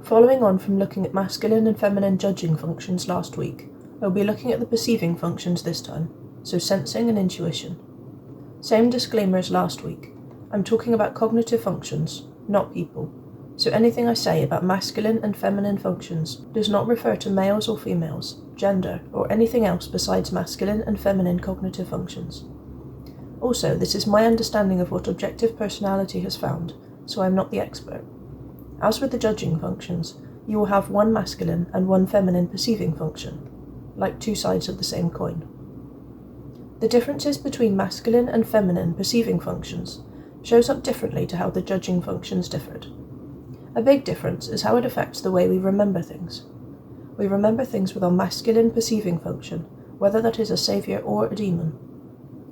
Following on from looking at masculine and feminine judging functions last week, I'll be looking at the perceiving functions this time, so sensing and intuition. Same disclaimer as last week. I'm talking about cognitive functions, not people, so anything I say about masculine and feminine functions does not refer to males or females, gender, or anything else besides masculine and feminine cognitive functions. Also, this is my understanding of what objective personality has found, so I'm not the expert. As with the judging functions, you will have one masculine and one feminine perceiving function, like two sides of the same coin. The differences between masculine and feminine perceiving functions shows up differently to how the judging functions differed. A big difference is how it affects the way we remember things. We remember things with our masculine perceiving function, whether that is a savior or a demon.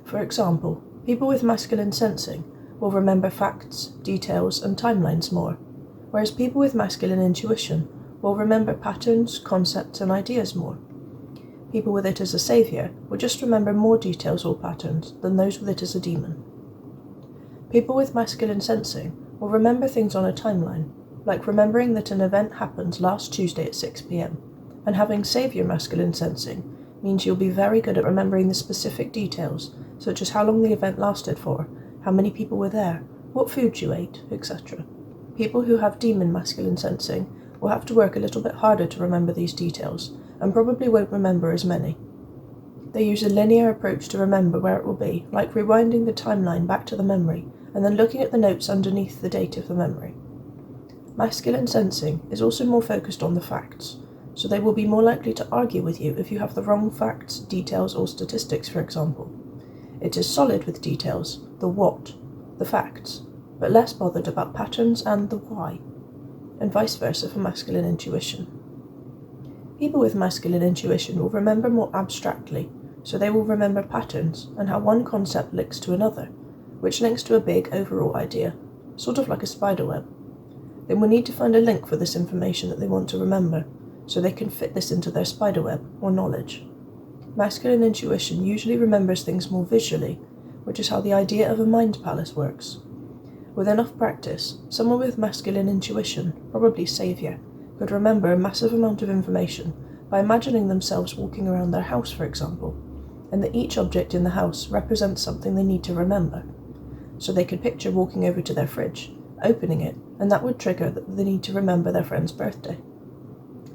For example, people with masculine sensing will remember facts, details, and timelines more, whereas people with masculine intuition will remember patterns, concepts, and ideas more. People with it as a savior will just remember more details or patterns than those with it as a demon. People with masculine sensing will remember things on a timeline, like remembering that an event happened last Tuesday at 6 p.m, and having savior masculine sensing means you'll be very good at remembering the specific details, such as how long the event lasted for, how many people were there, what food you ate, etc. People who have demon masculine sensing will have to work a little bit harder to remember these details, and probably won't remember as many. They use a linear approach to remember where it will be, like rewinding the timeline back to the memory, and then looking at the notes underneath the date of the memory. Masculine sensing is also more focused on the facts, so they will be more likely to argue with you if you have the wrong facts, details, or statistics, for example. It is solid with details, the what, the facts, but less bothered about patterns and the why, and vice versa for masculine intuition. People with masculine intuition will remember more abstractly, so they will remember patterns and how one concept links to another, which links to a big overall idea, sort of like a spider web. They will need to find a link for this information that they want to remember, so they can fit this into their spider web or knowledge. Masculine intuition usually remembers things more visually, which is how the idea of a mind palace works. With enough practice, someone with masculine intuition, probably savior, could remember a massive amount of information by imagining themselves walking around their house, for example, and that each object in the house represents something they need to remember. So they could picture walking over to their fridge, opening it, and that would trigger the need to remember their friend's birthday.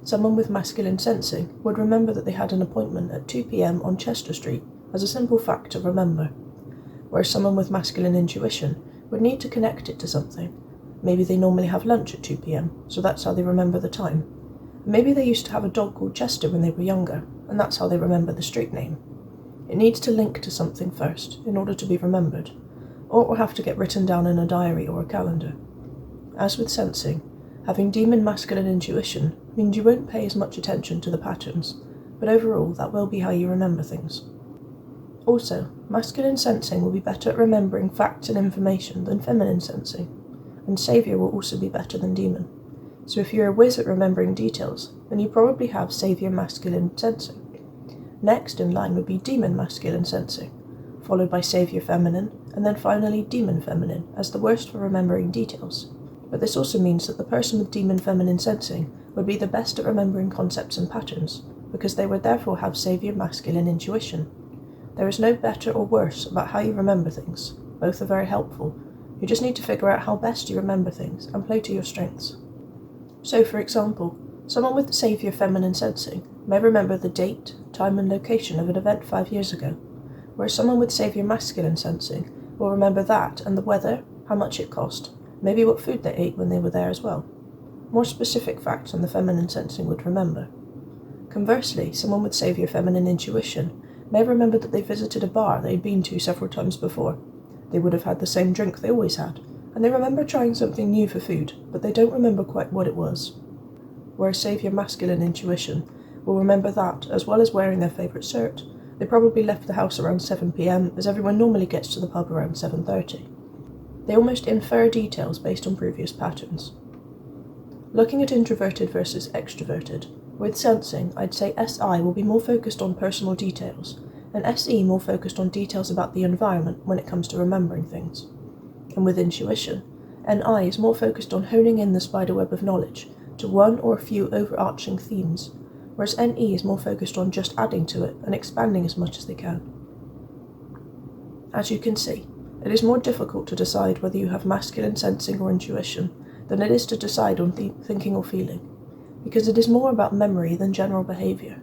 Someone with masculine sensing would remember that they had an appointment at 2 p.m. on Chester Street as a simple fact to remember, whereas someone with masculine intuition would need to connect it to something. Maybe they normally have lunch at 2 p.m, so that's how they remember the time. Maybe they used to have a dog called Chester when they were younger, and that's how they remember the street name. It needs to link to something first in order to be remembered, or it will have to get written down in a diary or a calendar. As with sensing, having demon masculine intuition means you won't pay as much attention to the patterns, but overall that will be how you remember things. Also, masculine sensing will be better at remembering facts and information than feminine sensing, and savior will also be better than demon. So if you're a whiz at remembering details, then you probably have savior masculine sensing. Next in line would be demon masculine sensing, followed by savior feminine, and then finally demon feminine as the worst for remembering details. But this also means that the person with demon feminine sensing would be the best at remembering concepts and patterns, because they would therefore have savior masculine intuition. There is no better or worse about how you remember things. Both are very helpful. You just need to figure out how best you remember things and play to your strengths. So, for example, someone with savior feminine sensing may remember the date, time, and location of an event 5 years ago, whereas someone with savior masculine sensing will remember that and the weather, how much it cost, maybe what food they ate when they were there as well. More specific facts than the feminine sensing would remember. Conversely, someone with savior feminine intuition may remember that they visited a bar they'd been to several times before. They would have had the same drink they always had, and they remember trying something new for food, but they don't remember quite what it was. Whereas savior masculine intuition will remember that, as well as wearing their favourite shirt. They probably left the house around 7 p.m, as everyone normally gets to the pub around 7:30. They almost infer details based on previous patterns. Looking at introverted versus extroverted, with sensing, I'd say SI will be more focused on personal details, and SE more focused on details about the environment when it comes to remembering things. And with intuition, NI is more focused on honing in the spiderweb of knowledge to one or a few overarching themes, whereas NE is more focused on just adding to it and expanding as much as they can. As you can see, it is more difficult to decide whether you have masculine sensing or intuition than it is to decide on thinking or feeling, because it is more about memory than general behaviour.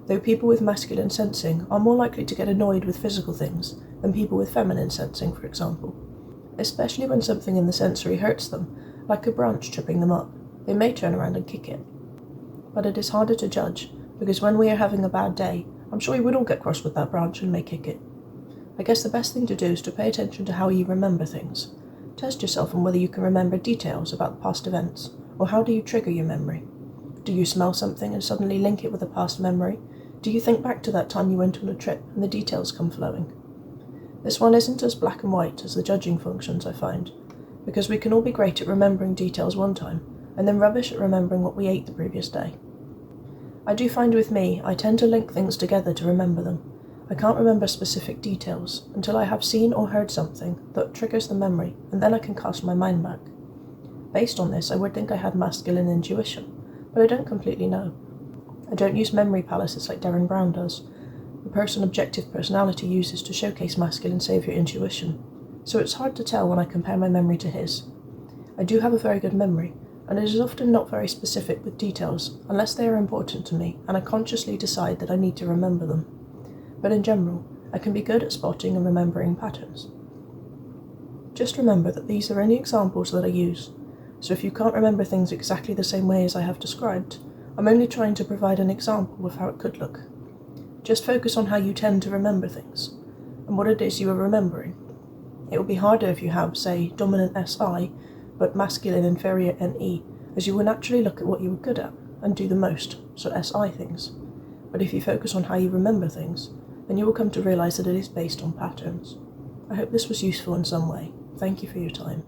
Though people with masculine sensing are more likely to get annoyed with physical things than people with feminine sensing, for example, especially when something in the sensory hurts them, like a branch tripping them up. They may turn around and kick it. But it is harder to judge, because when we are having a bad day, I'm sure you would all get cross with that branch and may kick it. I guess the best thing to do is to pay attention to how you remember things. Test yourself on whether you can remember details about past events, or how do you trigger your memory. Do you smell something and suddenly link it with a past memory? Do you think back to that time you went on a trip and the details come flowing? This one isn't as black and white as the judging functions, I find, because we can all be great at remembering details one time, and then rubbish at remembering what we ate the previous day. I do find with me, I tend to link things together to remember them. I can't remember specific details until I have seen or heard something that triggers the memory, and then I can cast my mind back. Based on this, I would think I had masculine intuition, but I don't completely know. I don't use memory palaces like Derren Brown does. The person objective personality uses to showcase masculine saviour intuition, so it's hard to tell when I compare my memory to his. I do have a very good memory, and it is often not very specific with details, unless they are important to me and I consciously decide that I need to remember them. But in general, I can be good at spotting and remembering patterns. Just remember that these are only examples that I use, so if you can't remember things exactly the same way as I have described, I'm only trying to provide an example of how it could look. Just focus on how you tend to remember things, and what it is you are remembering. It will be harder if you have, say, dominant SI, but masculine inferior NE, as you will naturally look at what you were good at, and do the most, so SI things. But if you focus on how you remember things, then you will come to realise that it is based on patterns. I hope this was useful in some way. Thank you for your time.